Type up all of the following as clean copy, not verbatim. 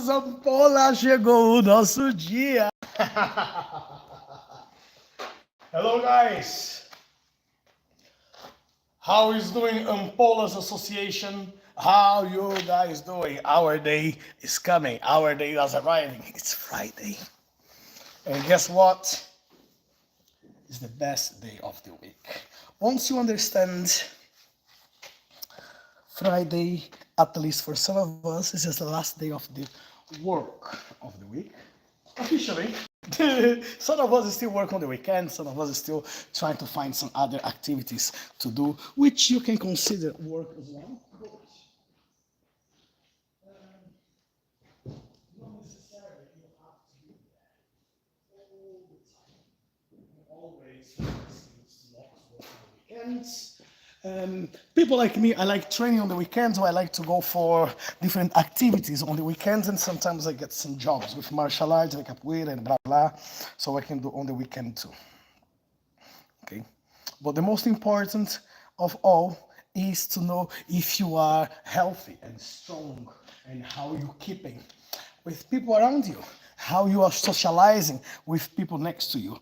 Ampola, chegou o nosso dia. Hello guys. How is doing Ampola's Association? How you guys doing? Our day is coming. Our day is arriving. It's Friday. And guess what? It's the best day of the week. Once you understand Friday, at least for some of us, this is the last day of the work of the week. Officially. Some of us still work on the weekend, some of us still trying to find some other activities to do, which you can consider work as well. Not necessarily you have to do that all the time. Always not work on the weekends. People like me, I like training on the weekends, or I like to go for different activities on the weekends, and sometimes I get some jobs with martial arts, like Capoeira and blah blah, so I can do on the weekend too. Okay, but the most important of all is to know if you are healthy and strong, and how you're keeping with people around you, how you are socializing with people next to you.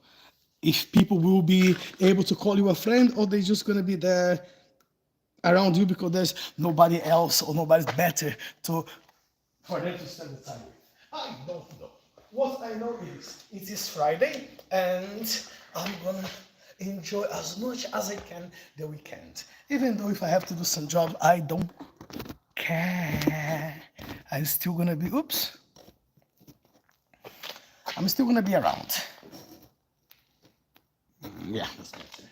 If people will be able to call you a friend, or they're just going to be there around you because there's nobody else or nobody's better for them to spend the time with. I don't know. What I know is it is Friday, and I'm going to enjoy as much as I can the weekend. Even though if I have to do some job, I don't care. I'm still going to be, I'm still going to be around. Yeah, that's better.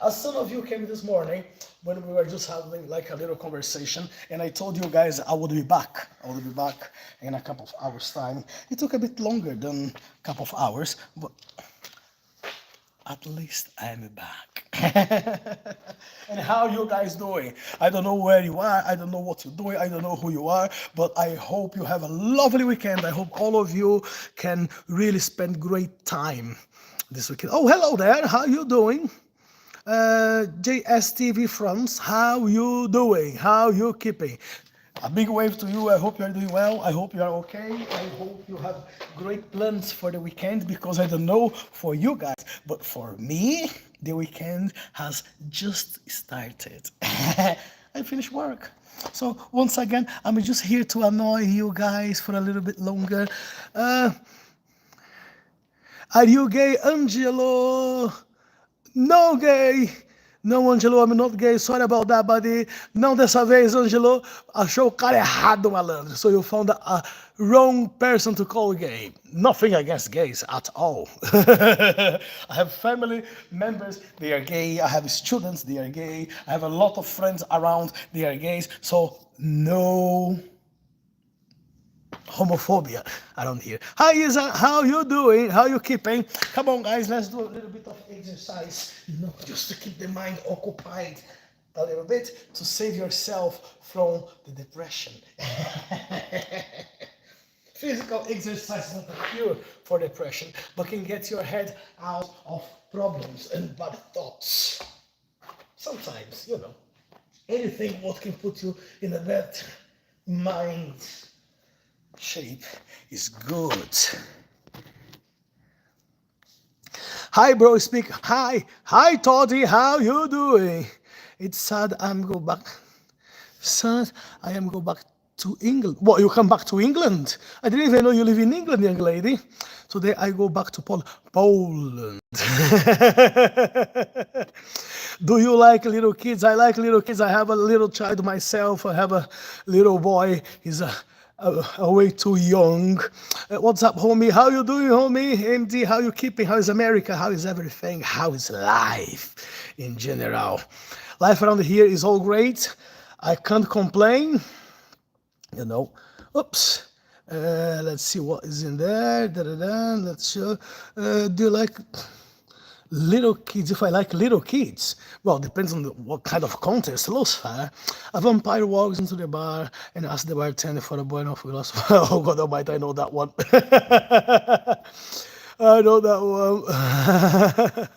As some of you came this morning, when we were just having like a little conversation, and I told you guys I would be back. I would be back in a couple of hours' time. It took a bit longer than a couple of hours, but at least I'm back. And how you guys doing? I don't know where you are. I don't know what you're doing. I don't know who you are, but I hope you have a lovely weekend. I hope all of you can really spend great time this weekend. Oh, hello there. How you doing? JSTV France, how you doing? How you keeping? A big wave to you. I hope you are doing well. I hope you are okay. I hope you have great plans for the weekend, because I don't know for you guys, but for me, the weekend has just started. I finished work. So once again, I'm just here to annoy you guys for a little bit longer. Are you gay, Angelo? No gay! Não, Angelo, I'm not gay. Sorry about that, buddy. Não dessa vez, Angelo. Achou o cara errado, malandro. So you found a wrong person to call gay. Nothing against gays at all. I have family members, they are gay. I have students, they are gay. I have a lot of friends around, they are gays. So no homophobia around here. Hi Isa, how you doing? How you keeping? Come on guys, let's do a little bit of exercise, just to keep the mind occupied a little bit, to save yourself from the depression. Physical exercise is not a cure for depression, but can get your head out of problems and bad thoughts. Sometimes, anything what can put you in a bad mind shape is good. Hi bro, speak. Hi Toddy, how you doing? It's sad I am go back to England. What, you come back to England? I didn't even know you live in England, young lady. Today I go back to Poland. Do you like little kids? I like little kids. I have a little child myself. I have a little boy. He's way too young. What's up, homie? How you doing, homie? MD, how you keeping? How is America? How is everything? How is life in general? Life around here is all great. I can't complain. Oops. Let's see what is in there. Let's show. Do you like little kids? If I like little kids, well, depends on what kind of contest. Lucifer, a vampire walks into the bar and asks the bartender for a bueno glass. Oh God Almighty, I know that one. I know that one.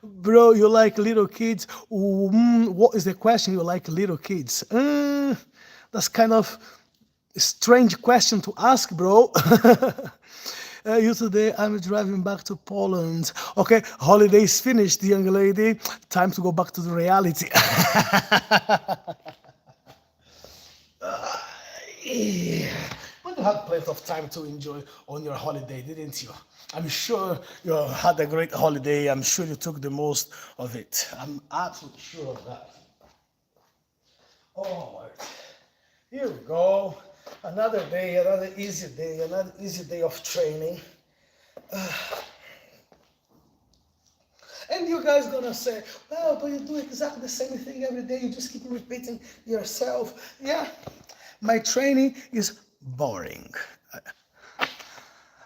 Bro, you like little kids? What is the question? You like little kids? That's kind of a strange question to ask, bro. You today, I'm driving back to Poland. Okay, holiday is finished, young lady. Time to go back to the reality. Yeah. But you had plenty of time to enjoy on your holiday, didn't you? I'm sure you had a great holiday. I'm sure you took the most of it. I'm absolutely sure of that. All right. Here we go. Another day, another easy day of training. And you guys gonna say, well, but you do exactly the same thing every day. You just keep repeating yourself. Yeah, my training is boring.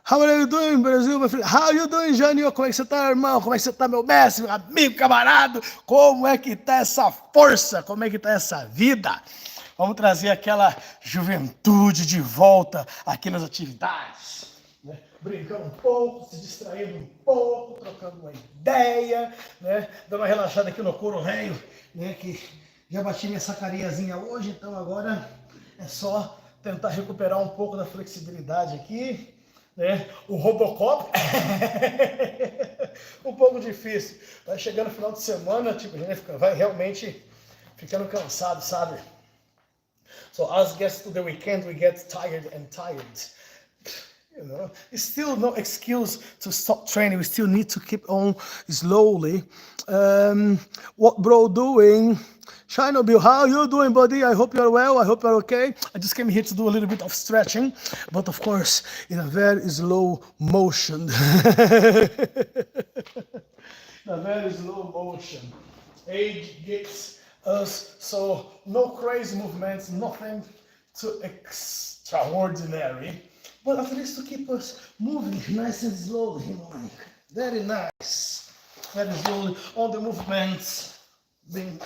How are you doing, Brasil, meu filho? How are you doing, Jânio? Como é que você tá, irmão? Como é que você tá, meu mestre, meu amigo, camarada? Como é que tá essa força? Como é que tá essa vida? Vamos trazer aquela juventude de volta aqui nas atividades. Né? Brincando um pouco, se distraindo um pouco, trocando uma ideia, né? Dando uma relaxada aqui no couro velho, né? Que já bati minha sacariazinha hoje, então agora é só tentar recuperar um pouco da flexibilidade aqui, né? O Robocop um pouco difícil. Vai chegando no final de semana, tipo, a gente vai realmente ficando cansado, sabe? So as gets to the weekend, we get tired and tired. You know, it's still no excuse to stop training. We still need to keep on slowly. What bro doing? Shino Bill, how you doing, buddy? I hope you're well. I hope you're okay. I just came here to do a little bit of stretching, but of course, in a very slow motion. In a very slow motion. Age gets us, so no crazy movements, nothing too extraordinary, but at least to keep us moving nice and slowly, you know, like very nice, very slowly, all the movements being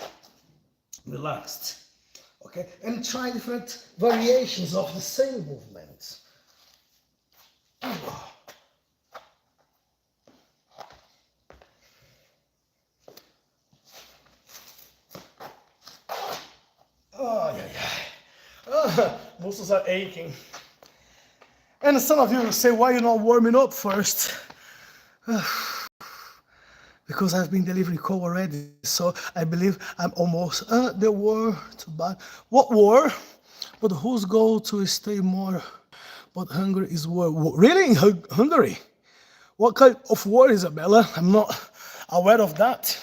relaxed, okay, and try different variations of the same movement. Oh, yeah. Muscles are aching. And some of you will say, why are you not warming up first? Because I've been delivering call already, so I believe I'm almost, the war to buy. What war? But whose goal to stay more? But Hungary is war. Really? Hungary? What kind of war, Isabella? I'm not aware of that.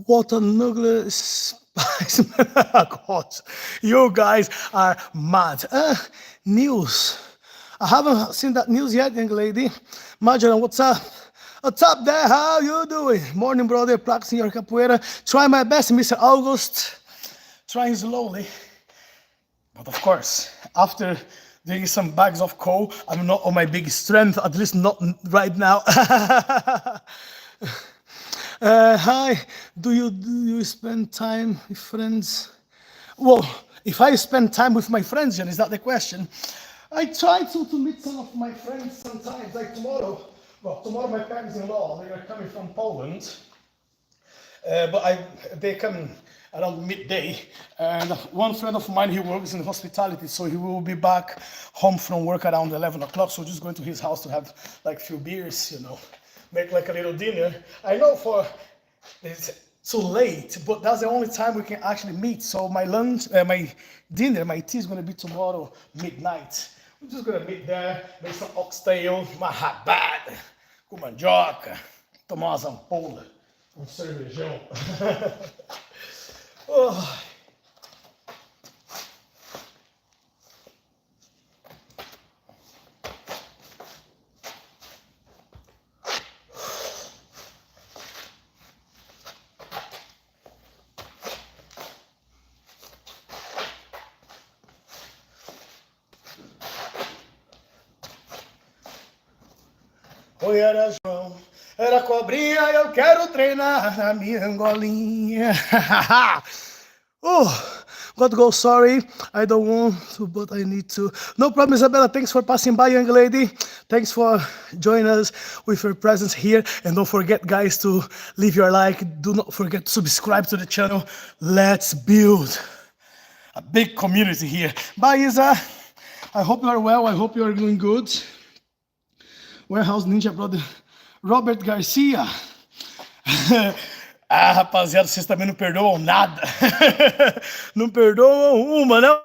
What a nuclear spice. God, you guys are mad. News. I haven't seen that news yet, young lady. Marjorie, what's up? What's up there? How you doing? Morning, brother. Practicing your capoeira. Try my best, Mr. August. Trying slowly. But of course, after doing some bags of coal, I'm not on my big strength, at least not right now. Hi, do you spend time with friends? Well, if I spend time with my friends, Jen, is that the question? I try to meet some of my friends sometimes, like tomorrow. Well, tomorrow my parents-in-law, they are coming from Poland. They come around midday, and one friend of mine, he works in hospitality, so he will be back home from work around 11 o'clock, so just going to his house to have like a few beers, make like a little dinner. I know it's too late, but that's the only time we can actually meet, so my dinner, my tea is going to be tomorrow midnight. We're just going to meet there, make some oxtail, mahabad, com mandioca, tomar umas ampolas. Cervejão. Oh. Oi, era João, era cobrinha, eu quero treinar a minha angolinha. Oh, gotta go, sorry, I don't want to, but I need to. No problem, Isabella, thanks for passing by, young lady. Thanks for joining us with your presence here. And don't forget, guys, to leave your like. Do not forget to subscribe to the channel. Let's build a big community here. Bye, Isa. I hope you are well. I hope you are doing good. Warehouse Ninja Brother Robert Garcia. Ah, rapaziada, vocês também não perdoam nada. Não perdoam uma, não.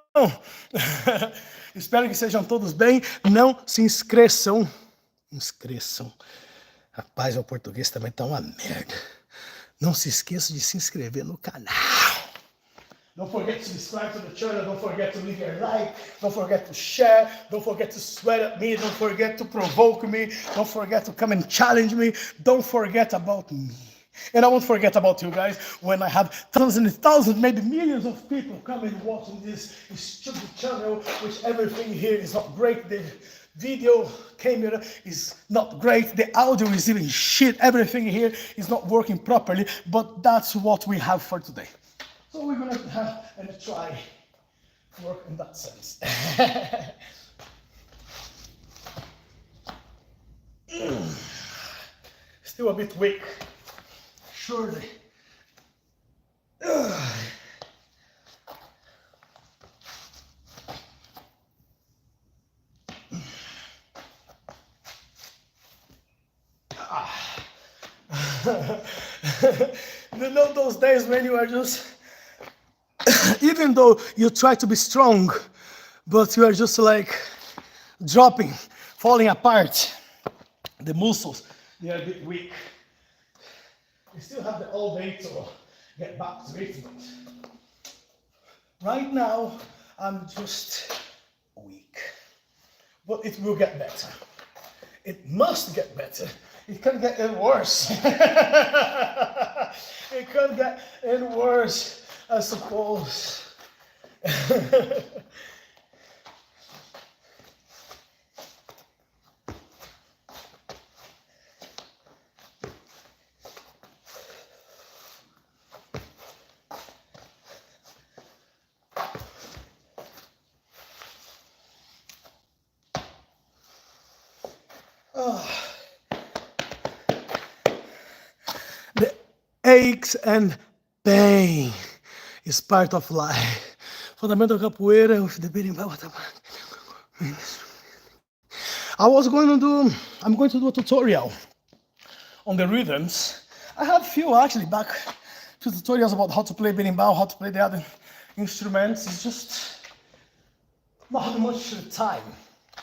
Espero que sejam todos bem. Não se inscreçam. Inscreçam. Rapaz, o português também tá uma merda. Não se esqueça de se inscrever no canal. Don't forget to subscribe to the channel, don't forget to leave your like, don't forget to share, don't forget to sweat at me, don't forget to provoke me, don't forget to come and challenge me, don't forget about me. And I won't forget about you guys when I have thousands and thousands, maybe millions of people coming watching this stupid channel, which everything here is not great. The video camera is not great, the audio is even shit, everything here is not working properly, but that's what we have for today. So we're going to have and try to work in that sense. Still a bit weak, surely. You know those days when you are just even though you try to be strong, but you are just like dropping, falling apart. The muscles, they are a bit weak. You still have the all day to get back to it, but right now I'm just weak. But it will get better. It must get better. It can get any worse. It can get any worse, I suppose. The aches and pain is part of life. Fundamental capoeira with the berimbau. I'm going to do a tutorial on the rhythms. I have a few actually back to tutorials about how to play berimbau, how to play the other instruments. It's just not having much time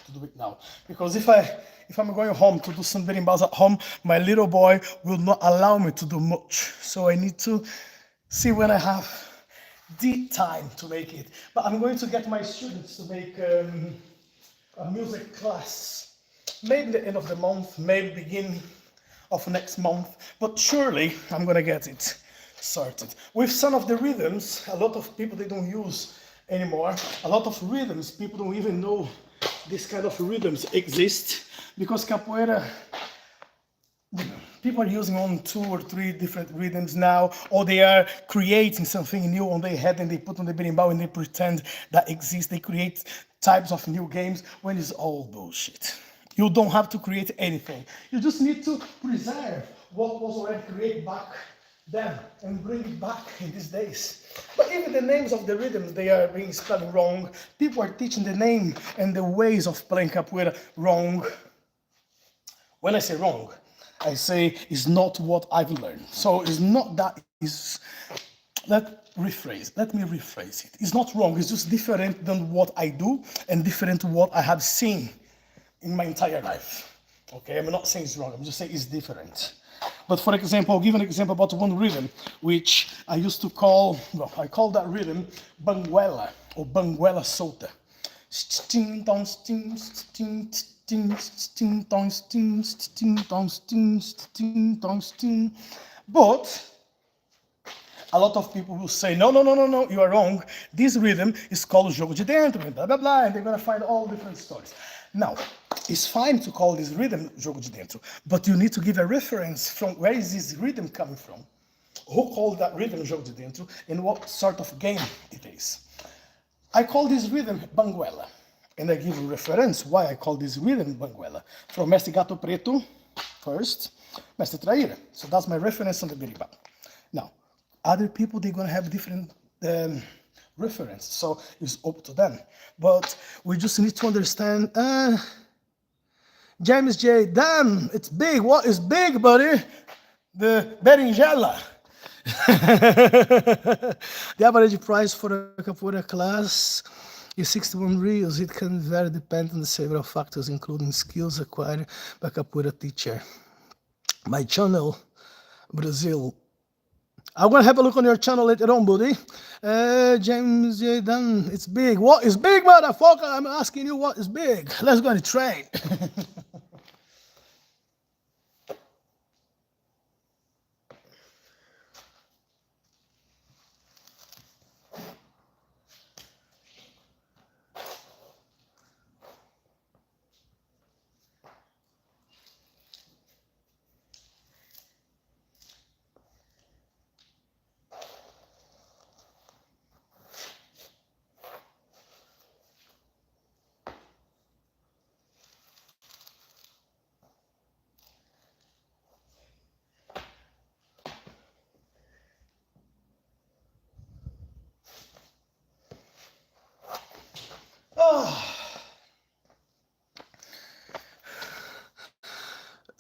to do it now, because if I'm going home to do some berimbaus at home, my little boy will not allow me to do much. So I need to see when I have the time to make it. But I'm going to get my students to make a music class, maybe the end of the month, maybe beginning of next month, but surely I'm gonna get it sorted. With some of the rhythms, a lot of people, they don't use anymore. A lot of rhythms, people don't even know this kind of rhythms exist, because capoeira, People are using on 2 or 3 different rhythms now, or they are creating something new on their head and they put on the berimbau and they pretend that exists. They create types of new games when it's all bullshit. You don't have to create anything. You just need to preserve what was already created back then and bring it back in these days. But even the names of the rhythms, they are being spelled wrong. People are teaching the name and the ways of playing capoeira wrong. When I say wrong, I say it's not what I've learned. So it's not that is, let me rephrase it. It's not wrong, it's just different than what I do and different to what I have seen in my entire life. Okay, I'm not saying it's wrong, I'm just saying it's different. But for example, I'll give an example about one rhythm, which I used to call, well, I call that rhythm banguela, or banguela solta. But a lot of people will say, no, you are wrong. This rhythm is called jogo de dentro, and blah, blah, blah, and they're going to find all different stories. Now, it's fine to call this rhythm jogo de dentro, but you need to give a reference from where is this rhythm coming from, who called that rhythm jogo de dentro, and what sort of game it is. I call this rhythm banguela, and I give a reference why I call this rhythm banguela. From Mestre Gato Preto first, Mestre Traíra. So that's my reference on the berimbau. Now, other people, they're going to have different reference, so it's up to them. But we just need to understand, James J, damn, it's big. What is big, buddy? The berinjela. The average price for a capoeira class is 61 reals. It can vary depending on several factors, including skills acquired by a capoeira teacher. My channel, Brazil. I'm going to have a look on your channel later on, buddy. James J. Dunn, it's big. What is big, motherfucker? I'm asking you what is big. Let's go and train.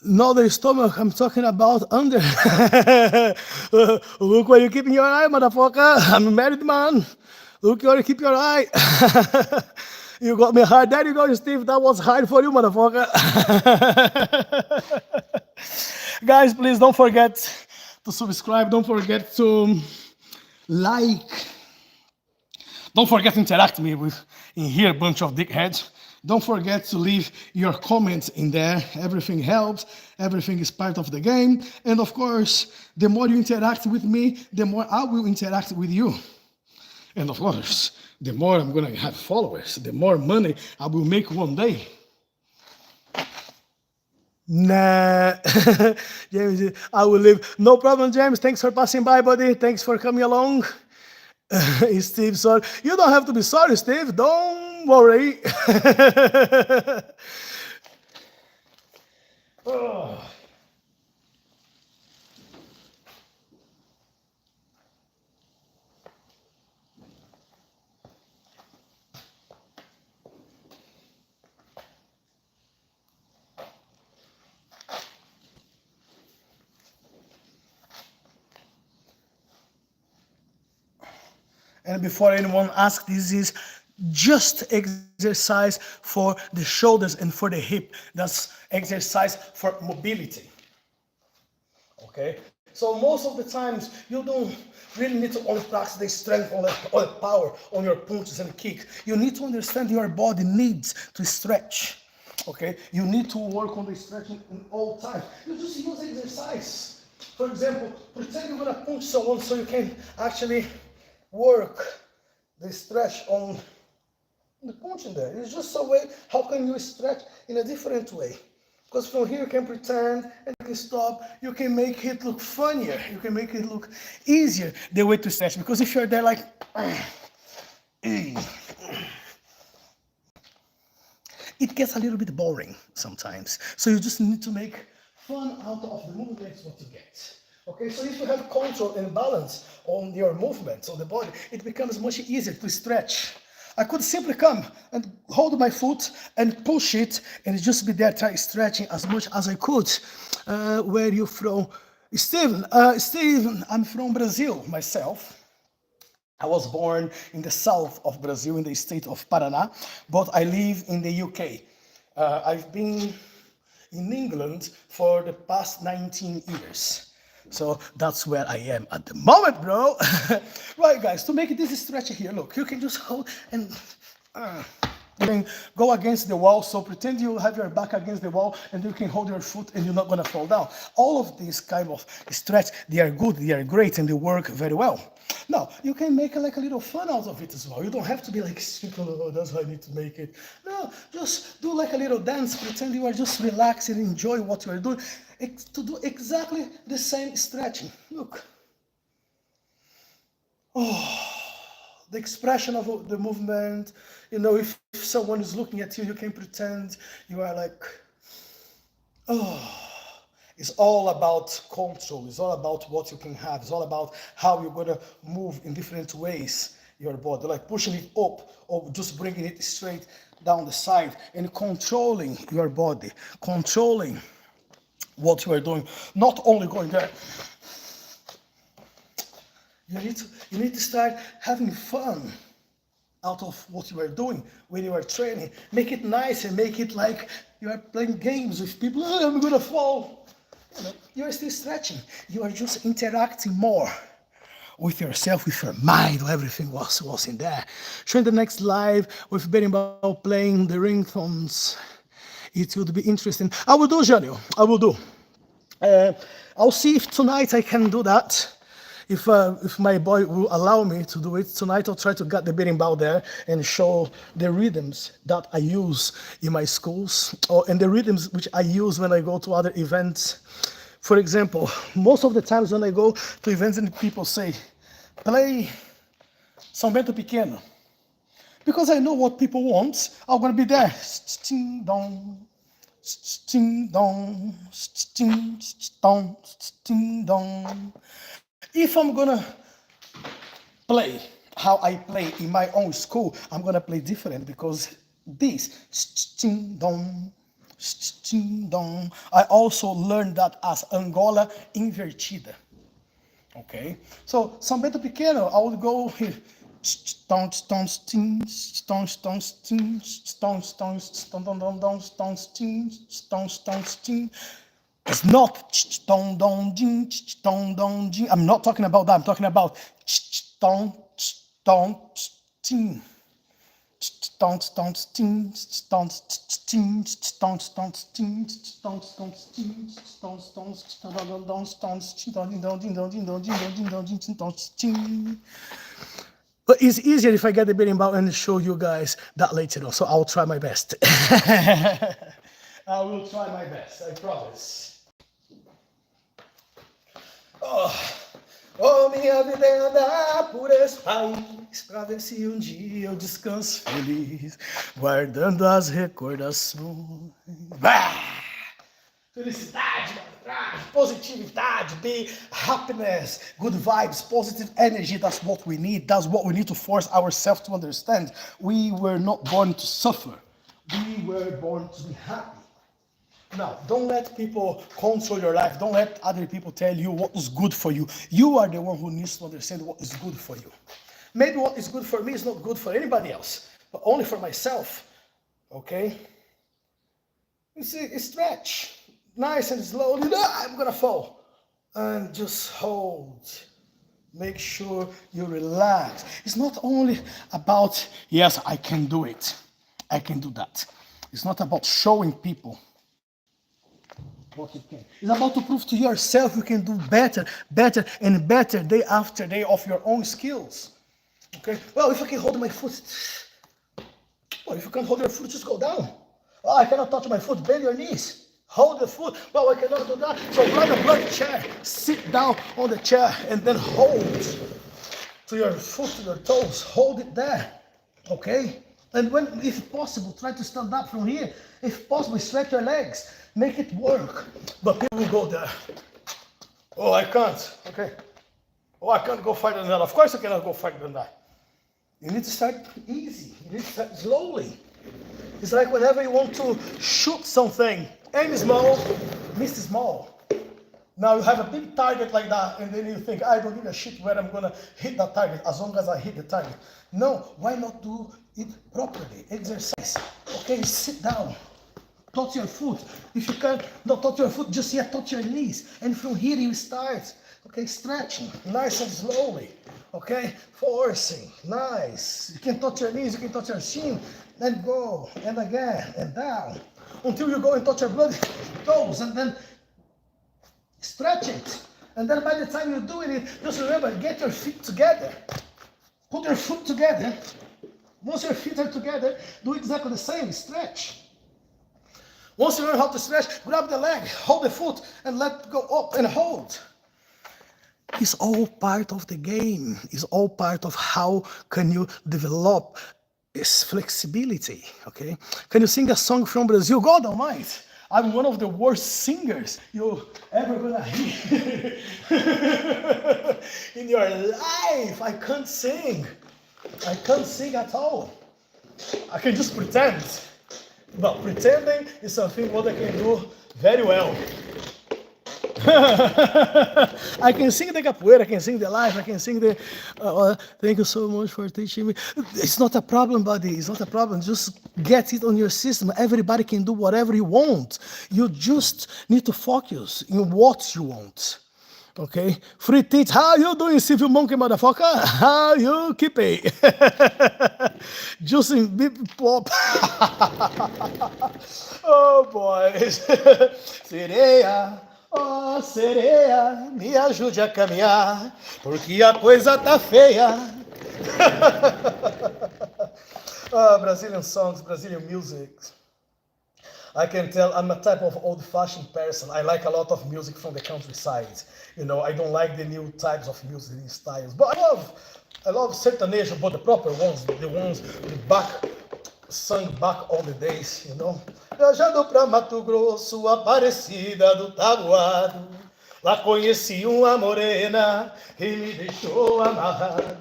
Not the stomach, I'm talking about under. Look where you're keeping your eye, motherfucker. I'm a married man. Look where you keep your eye. You got me hard. There you go, Steve. That was hard for you, motherfucker. Guys, please don't forget to subscribe. Don't forget to like. Don't forget to interact with me in here, bunch of dickheads. Don't forget to leave your comments in there. Everything helps. Everything is part of the game. And of course, the more you interact with me, the more I will interact with you. And of course, the more I'm going to have followers, the more money I will make one day. Nah, James, I will leave. No problem, James. Thanks for passing by, buddy. Thanks for coming along. Steve, sorry. You don't have to be sorry, Steve. Don't worry. Oh. And before anyone asks, this is just exercise for the shoulders and for the hip. That's exercise for mobility. Okay? So most of the times, you don't really need to only practice the strength or the power on your punches and kick. You need to understand your body needs to stretch. Okay? You need to work on the stretching in all time. You just use exercise. For example, pretend you're going to punch someone so you can actually work the stretch on the punch in there. It's just a way, how can you stretch in a different way? Because from here you can pretend and you can stop. You can make it look funnier. You can make it look easier the way to stretch. Because if you're there like, it gets a little bit boring sometimes. So you just need to make fun out of the movements what you get. Okay, so if you have control and balance on your movements on the body, it becomes much easier to stretch. I could simply come and hold my foot and push it and just be there try stretching as much as I could. Where you from? Steven, I'm from Brazil myself. I was born in the south of Brazil, in the state of Paraná, but I live in the UK. I've been in England for the past 19 years. So that's where I am at the moment, bro. Right, guys, to make this stretch here, look, you can just hold and you can go against the wall. So pretend you have your back against the wall and you can hold your foot and you're not going to fall down. All of these kind of stretch, they are good, they are great, and they work very well. Now, you can make like a little fun out of it as well. You don't have to be like, oh, that's how I need to make it. No, just do like a little dance. Pretend you are just relaxed and enjoy what you are doing. To do exactly the same stretching. Look. Oh, the expression of the movement. You know, if someone is looking at you, you can pretend you are like, oh. It's all about control. It's all about what you can have. It's all about how you're going to move in different ways your body, like pushing it up or just bringing it straight down the side and controlling your body, controlling what you are doing, not only going there. You need to start having fun out of what you are doing when you are training. Make it nice and make it like you are playing games with people. Oh, I'm gonna fall. You are still stretching. You are just interacting more with yourself, with your mind. Everything was in there. Showing the next live with berimbau playing the ringtones. It would be interesting. I will do, Janio. I will do. I'll see if tonight I can do that. If my boy will allow me to do it tonight, I'll try to get the berimbau there and show the rhythms that I use in my schools, and the rhythms which I use when I go to other events. For example, most of the times when I go to events and people say, play São Bento Pequeno, because I know what people want, I'm going to be there. Sting dong, sting dong, sting dong, sting dong. If I'm gonna play how I play in my own school, I'm gonna play different because this sting dong, I also learned that as Angola invertida. Okay, so São Bento Pequeno, I would go here. Stone, stone, sting, stone, stone, sting, stone, stone, stone, stone, stone, stone, sting, stone, stone, sting. It's not stone, don, ding, stone, don, ding. I'm not talking about that. I'm talking about stone, stone, sting. Stone, stone, sting, stone, sting, stone, stone, sting, stone, stone, sting, stone, stone, stone, don, stone, sting, don, don, ding, don, ding, don, ding, don, ding, don, ding, stone, sting. But it's easier if I get the berimbau and show you guys that later on. So I'll try my best. I will try my best, I promise. Oh, minha vida é andar por esse país pra ver se dia eu descanso feliz, guardando as recordações. Felicidade, positividade, be happiness, good vibes, positive energy. That's what we need. That's what we need to force ourselves to understand. We were not born to suffer. We were born to be happy. Now, don't let people control your life. Don't let other people tell you what is good for you. You are the one who needs to understand what is good for you. Maybe what is good for me is not good for anybody else, but only for myself. Okay? You see, stretch. Nice and slowly. I'm gonna fall. And just hold. Make sure you relax. It's not only about, yes, I can do it. I can do that. It's not about showing people what you can. It's about to prove to yourself you can do better, better, and better day after day of your own skills. Okay? Well, if I can hold my foot, well, if you can't hold your foot, just go down. Oh, I cannot touch my foot, bend your knees. hold the foot. Well, I cannot do that. So grab a bloody chair, sit down on the chair, and then hold to your foot, to your toes. Hold it there, okay? And when, if possible, try to stand up from here. If possible, stretch your legs. Make it work. But people will go there. Oh, I can't. Okay. Oh, I can't go farther than that. Of course I cannot go farther than that. You need to start easy. You need to start slowly. It's like whenever you want to shoot something, aim small, miss small. Now you have a big target like that, and then you think, I don't give a shit where I'm gonna hit that target, as long as I hit the target. No, why not do it properly? Exercise. Okay, sit down. Touch your foot. If you can't not touch your foot, just here touch your knees. And from here you start. Okay, stretching, nice and slowly. Okay, forcing, nice. You can touch your knees, you can touch your shin, and go, and again, and down. Until you go and touch your bloody toes, and then stretch it. And then by the time you're doing it, just remember, get your feet together. Put your foot together. Once your feet are together, do exactly the same, stretch. Once you learn how to stretch, grab the leg, hold the foot, and let go up and hold. It's all part of the game. It's all part of how can you develop this flexibility, okay? Can you sing a song from Brazil? God Almighty, I'm one of the worst singers you ever gonna hear in your life. I can't sing. I can't sing at all. I can just pretend. But pretending is something what I can do very well. I can sing the capoeira, I can sing the life, I can sing the... thank you so much for teaching me. It's not a problem, buddy. It's not a problem. Just get it on your system. Everybody can do whatever you want. You just need to focus in what you want. Okay? Free teach. How you doing, civil monkey motherfucker? How you keep it? Just in beep pop. Oh boy. Sereia. Oh, sereia, me ajude a caminhar, porque a coisa tá feia. Brazilian songs, Brazilian music. I can tell I'm a type of old-fashioned person. I like a lot of music from the countryside. You know, I don't like the new types of music and styles. But I love sertanejo, but the proper ones, the ones sung back all the days, you know. Viajando pra Mato Grosso, Aparecida do Tabuado, lá conheci uma morena e me deixou amarrado.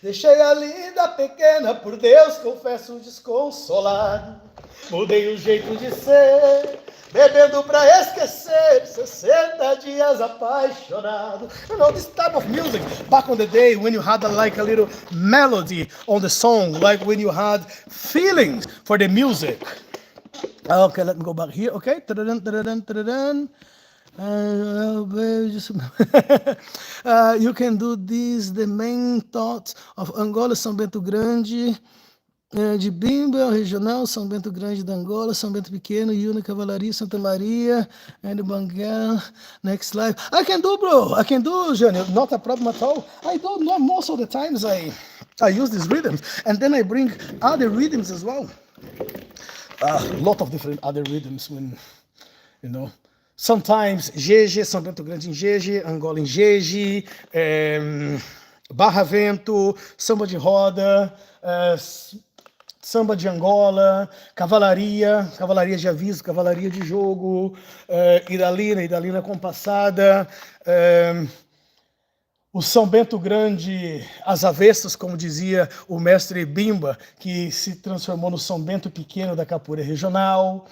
Deixei a linda pequena, por Deus confesso desconsolado. Mudei o jeito de ser, bebendo pra esquecer, 60 dias apaixonado. You know, this type of music, back on the day when you had like a little melody on the song, like when you had feelings for the music. Okay, let me go back here. Okay, you can do this. The main thought of Angola, São Bento Grande, de Bimba, regional, São Bento Grande da Angola, São Bento Pequeno, Yuna, Cavalaria, Santa Maria, and Banguela. Next slide. I can do, bro. I can do, Jânio. Not a problem at all. I don't know. Most of the times I use these rhythms, and then I bring other rhythms as well. A lot of different other rhythms when, you know, sometimes Jeje, São Bento Grande em Jeje, Angola em Jeje, Barra Vento, samba de roda, samba de Angola, cavalaria de aviso, cavalaria de jogo, idalina compassada, o São Bento Grande às avessas, como dizia o mestre Bimba, que se transformou no São Bento Pequeno da Capoeira Regional.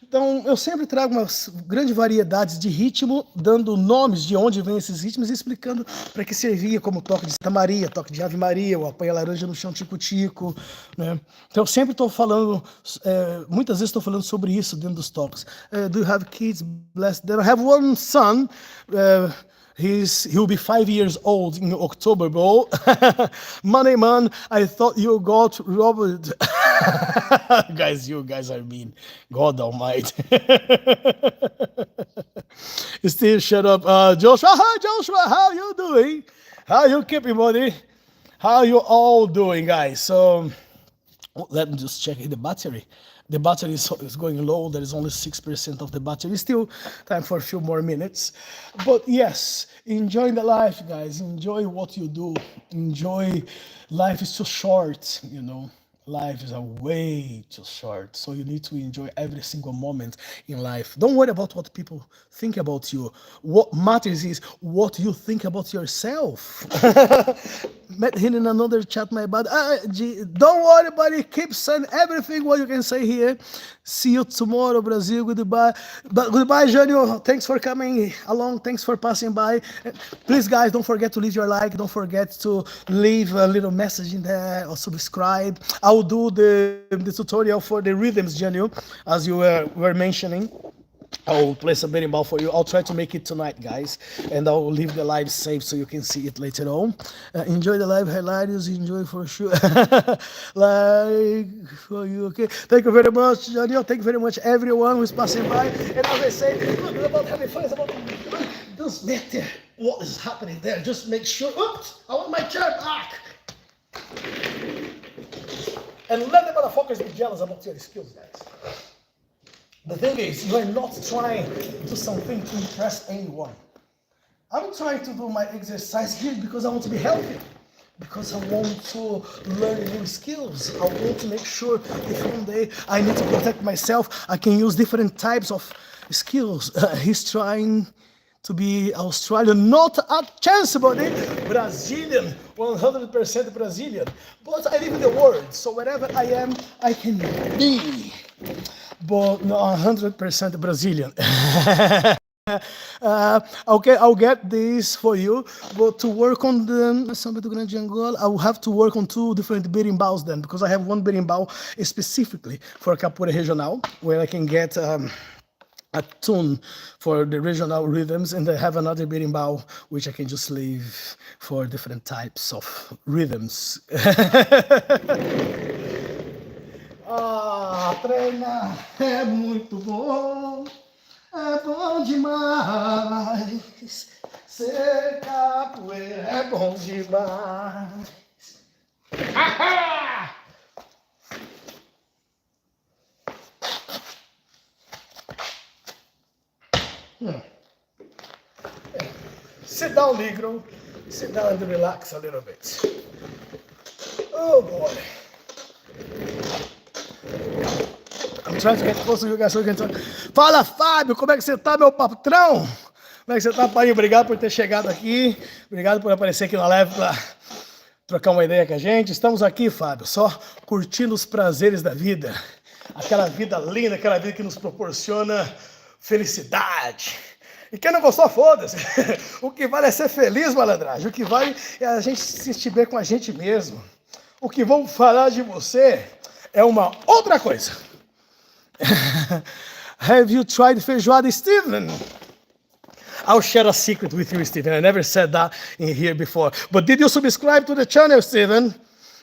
Então, eu sempre trago uma grande variedade de ritmo, dando nomes de onde vêm esses ritmos e explicando para que servia, como toque de Santa Maria, toque de Ave Maria, o apanha laranja no chão tico-tico, né? Então, eu sempre estou falando, muitas vezes estou falando sobre isso dentro dos toques. Do you have kids? Bless them. I have one son, he'll be 5 years old in October, bro. Money man, I thought you got robbed. Guys, you guys are mean. God Almighty. Steve, shut up. Joshua, hi Joshua, how you doing? How you keeping, buddy? How you all doing, guys? So let me just check the battery. The battery is going low. There is only 6% of the battery. Still time for a few more minutes. But yes, enjoy the life, guys. Enjoy what you do. Enjoy. Life is too short, you know. Life is a way too short. So you need to enjoy every single moment in life. Don't worry about what people think about you. What matters is what you think about yourself. Met him in another chat, my bad. Don't worry, buddy. Keep saying everything what you can say here. See you tomorrow, Brazil. Goodbye. But goodbye, Jânio. Thanks for coming along. Thanks for passing by. Please, guys, don't forget to leave your like. Don't forget to leave a little message in there or subscribe. I'll do the tutorial for the rhythms, Jânio, as you were mentioning. I'll place a berimbau for you. I'll try to make it tonight, guys, and I'll leave the live saved so you can see it later on. Enjoy the live, hilarious. Enjoy for sure. Like for you, okay? Thank you very much, Daniel. Thank you very much, everyone who's passing by. And as I say, it's not about having fun. It's about doesn't matter what is happening there. Just make sure. Oops! I want my chair back. And let the motherfuckers be jealous about your skills, guys. The thing is, you are not trying to do something to impress anyone. I'm trying to do my exercise here because I want to be healthy. Because I want to learn new skills. I want to make sure if one day I need to protect myself, I can use different types of skills. He's trying to be Australian, not a chance about it. Brazilian, 100% Brazilian. But I live in the world, so wherever I am, I can be. But no, 100% Brazilian. Okay, I'll get this for you. But to work on the Samba do Grande Angola, I will have to work on 2 different berimbaus then, because I have one berimbau specifically for Capoeira Regional, where I can get a tune for the regional rhythms, and I have another berimbau which I can just leave for different types of rhythms. Treinar é muito bom, é bom demais. Ser capoeira é bom demais. Sit down, Negro. Sit down and relax a little bit. Oh boy. I'm trying to get close to you guys so we can talk. Fala, Fábio, como é que você tá, meu patrão? Como é que você tá, pai? Obrigado por ter chegado aqui. Obrigado por aparecer aqui na live para trocar uma ideia com a gente. Estamos aqui, Fábio, só curtindo os prazeres da vida. Aquela vida linda, aquela vida que nos proporciona felicidade. E quem não gostou, foda-se. O que vale é ser feliz, malandragem. O que vale é a gente se sentir bem com a gente mesmo. O que vão falar de você é uma outra coisa. Have you tried feijoada, Steven? I'll share a secret with you, Steven. I never said that in here before. But did you subscribe to the channel, Steven?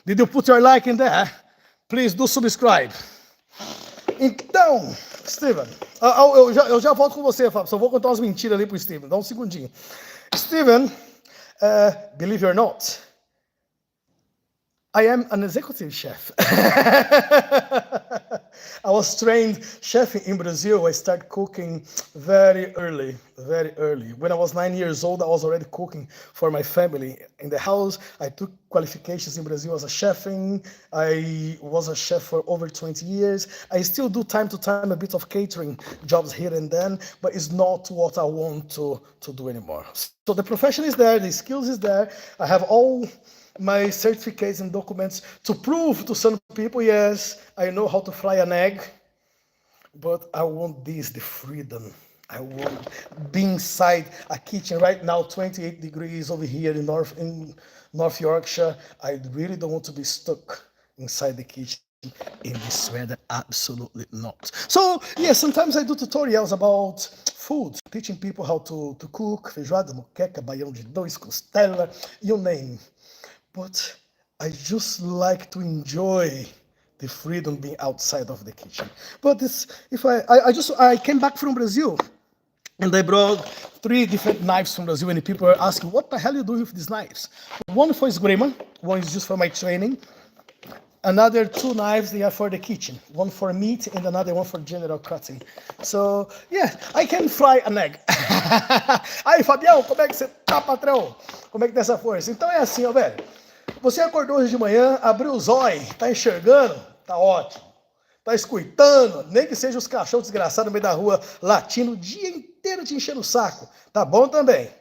Did you put your like in there? Please do subscribe. Então, Steven, eu já volto com você, Fábio. Só vou contar umas mentiras ali pro Steven. Dá um segundinho. Steven, believe it or not, I am an executive chef. I was trained chef in Brazil. I started cooking very early, very early. When I was 9 years old, I was already cooking for my family in the house. I took qualifications in Brazil as a chef. I was a chef for over 20 years. I still do time to time a bit of catering jobs here and then, but it's not what I want to do anymore. So the profession is there, the skills is there. I have all my certificates and documents to prove to some people, yes, I know how to fry an egg, but I want this, the freedom. I want be inside a kitchen right now, 28 degrees over here in North Yorkshire. I really don't want to be stuck inside the kitchen in this weather, absolutely not. So, yeah, sometimes I do tutorials about food, teaching people how to cook, feijoada, moqueca, baião de dois, costela, you name. But I just like to enjoy the freedom being outside of the kitchen. But this, I came back from Brazil and I brought 3 different knives from Brazil, and people are asking, what the hell are you doing with these knives? One for esgrima, one is just for my training. another 2 knives, they are for the kitchen. One for meat and another one for general cutting. So, yeah, I can fry an egg. Aí, Fabião, como é que você tá, patrão? Como é que tá essa força? Então é assim, ó, velho. Você acordou hoje de manhã, abriu os olhos, tá enxergando? Tá ótimo. Tá escutando, nem que seja os cachorros desgraçados no meio da rua latindo o dia inteiro te enchendo o saco. Tá bom também.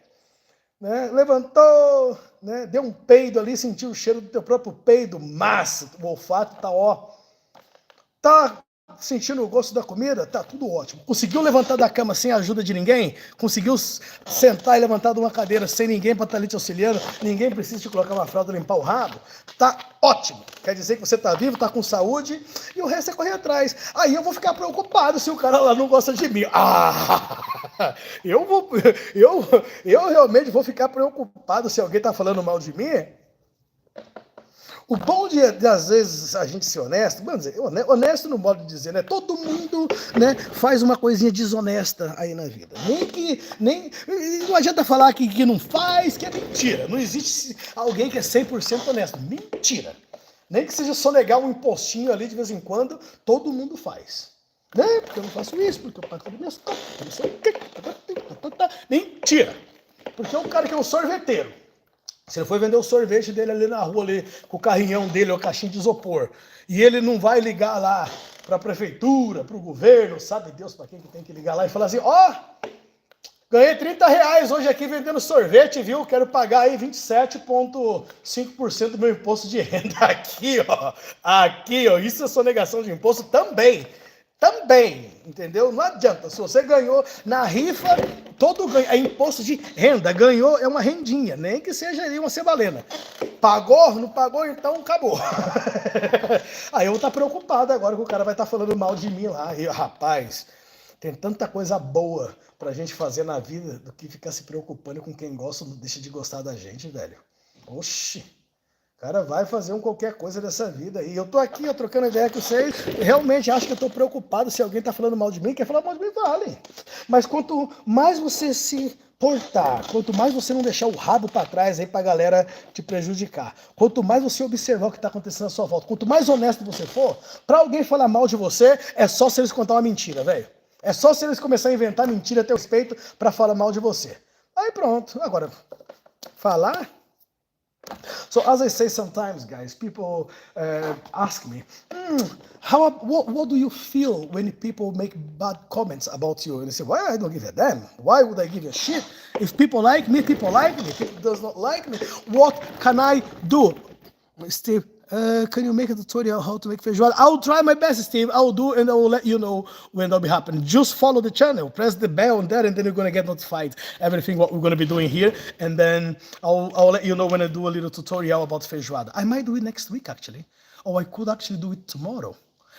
Né? Levantou, né? Deu um peido ali, sentiu o cheiro do teu próprio peido, massa, o olfato tá ó. Tá sentindo o gosto da comida? Tá tudo ótimo. Conseguiu levantar da cama sem a ajuda de ninguém? Conseguiu sentar e levantar de uma cadeira sem ninguém para estar ali te auxiliando? Ninguém precisa te colocar uma fralda e limpar o rabo? Tá ótimo. Quer dizer que você tá vivo, tá com saúde e o resto é correr atrás. Aí eu vou ficar preocupado se o cara lá não gosta de mim. Eu realmente vou ficar preocupado se alguém tá falando mal de mim. O bom de às vezes, a gente ser honesto, vamos dizer, honesto no modo de dizer, né? Todo mundo, né, faz uma coisinha desonesta aí na vida. Não adianta falar que não faz, que é mentira. Não existe alguém que é 100% honesto. Mentira. Nem que seja sonegar um impostinho ali de vez em quando, todo mundo faz. Né? Porque eu não faço isso, porque eu pago as minhas contas, não sei o quê. Mentira. Porque é um cara que é um sorveteiro. Se ele for vender o sorvete dele ali na rua, ali, com o carrinhão dele, ou caixinha de isopor, e ele não vai ligar lá para a prefeitura, para o governo, sabe Deus para quem que tem que ligar lá e falar assim, ganhei R$30 hoje aqui vendendo sorvete, viu? Quero pagar aí 27,5% do meu imposto de renda aqui, ó, isso é sonegação de imposto também, entendeu? Não adianta, se você ganhou na rifa, todo ganho é imposto de renda, ganhou é uma rendinha, nem que seja ali uma cebalena. Pagou, não pagou, então acabou. Aí eu vou estar preocupado agora que o cara vai estar falando mal de mim lá. E, rapaz, tem tanta coisa boa pra gente fazer na vida do que ficar se preocupando com quem gosta ou não deixa de gostar da gente, velho. Oxi. O cara vai fazer qualquer coisa dessa vida. E eu tô aqui, trocando ideia com vocês. Realmente acho que eu tô preocupado se alguém tá falando mal de mim. Quer falar mal de mim, vale. Mas quanto mais você se portar, quanto mais você não deixar o rabo para trás aí pra galera te prejudicar, quanto mais você observar o que tá acontecendo à sua volta, quanto mais honesto você for, pra alguém falar mal de você, é só se eles contar uma mentira, velho. É só se eles começarem a inventar mentira a teu respeito pra falar mal de você. Aí pronto. Agora, falar... So as I say sometimes, guys, people ask me, what do you feel when people make bad comments about you? And I say, well, I don't give a damn. Why would I give a shit? If people like me, people like me. If people does not like me, what can I do? Steve, can you make a tutorial how to make feijoada? I'll try my best, Steve. I'll do, and I will let you know when that'll be happening. Just follow the channel, press the bell on that, and then you're gonna get notified everything what we're gonna be doing here. And then I'll let you know when I do a little tutorial about feijoada. I might do it next week actually, or I could actually do it tomorrow.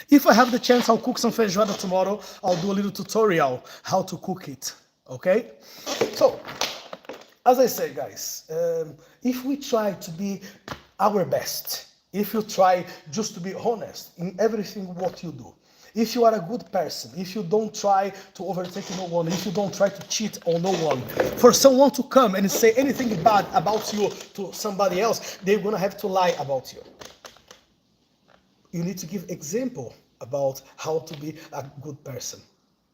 If I have the chance, I'll cook some feijoada tomorrow. I'll do a little tutorial how to cook it. Okay? So, as I say, guys, if we try to be our best, if you try just to be honest in everything what you do, if you are a good person, if you don't try to overtake no one, if you don't try to cheat on no one, for someone to come and say anything bad about you to somebody else, they're gonna have to lie about you. You need to give example about how to be a good person.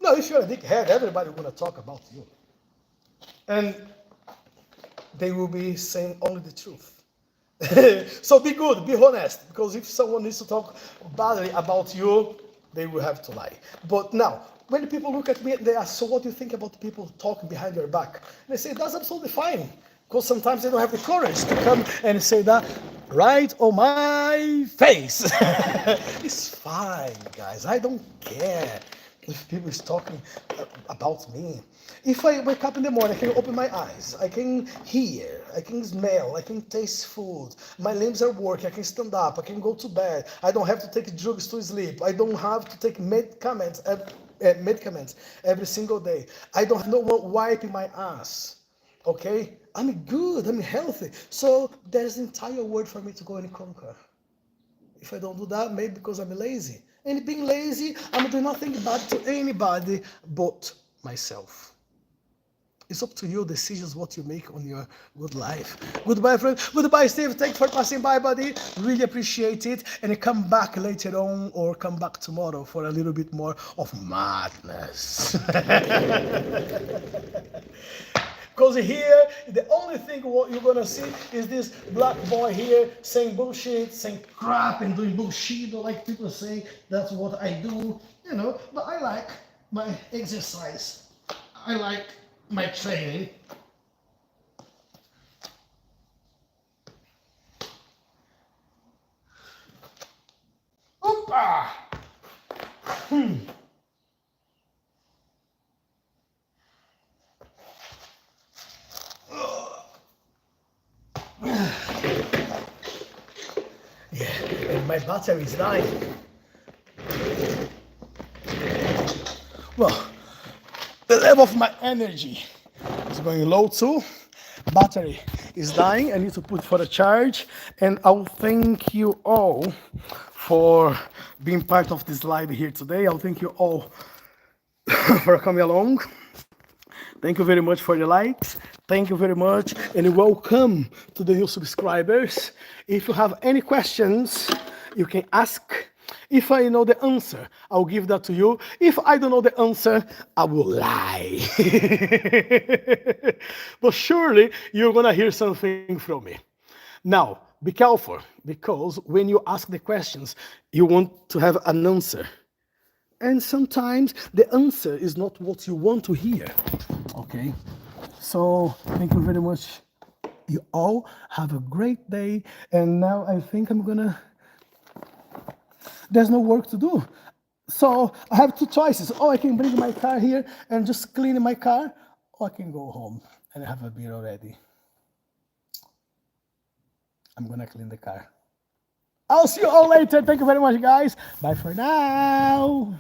No, if you're a dickhead, everybody's gonna talk about you. And they will be saying only the truth. So be good, be honest, because if someone needs to talk badly about you, they will have to lie. But now, when people look at me, they ask, so what do you think about people talking behind your back? And I say, that's absolutely fine, because sometimes they don't have the courage to come and say that right on my face. It's fine, guys, I don't care if people is talking about me. If I wake up in the morning, I can open my eyes, I can hear, I can smell, I can taste food, my limbs are working, I can stand up, I can go to bed, I don't have to take drugs to sleep, I don't have to take medicaments every single day, I don't have no one wiping my ass, okay? I'm good, I'm healthy, so there's an entire world for me to go and conquer. If I don't do that, maybe because I'm lazy. And being lazy, I'm doing nothing bad to anybody but myself. It's up to you. Decisions what you make on your good life. Goodbye, friend. Goodbye, Steve. Thanks for passing by, buddy. Really appreciate it. And come back later on or come back tomorrow for a little bit more of madness. Because here, the only thing what you're gonna see is this black boy here saying bullshit, saying crap, and doing bullshit, like people say. That's what I do, you know. But I like my exercise. I like my training. Opa! Yeah, and my battery is dying. Well, the level of my energy is going low too. Battery is dying. I need to put for a charge. And I'll thank you all for being part of this live here today. I'll thank you all for coming along. Thank you very much for the likes. Thank you very much and welcome to the new subscribers. If you have any questions, you can ask. If I know the answer, I'll give that to you. If I don't know the answer, I will lie. But surely you're going to hear something from me. Now, be careful, because when you ask the questions, you want to have an answer. And sometimes the answer is not what you want to hear. Okay? So, thank you very much. You all have a great day. And now I think I'm gonna... There's no work to do. So, I have two choices. Or I can bring my car here and just clean my car, or I can go home and have a beer already. I'm gonna clean the car. I'll see you all later. Thank you very much, guys. Bye for now.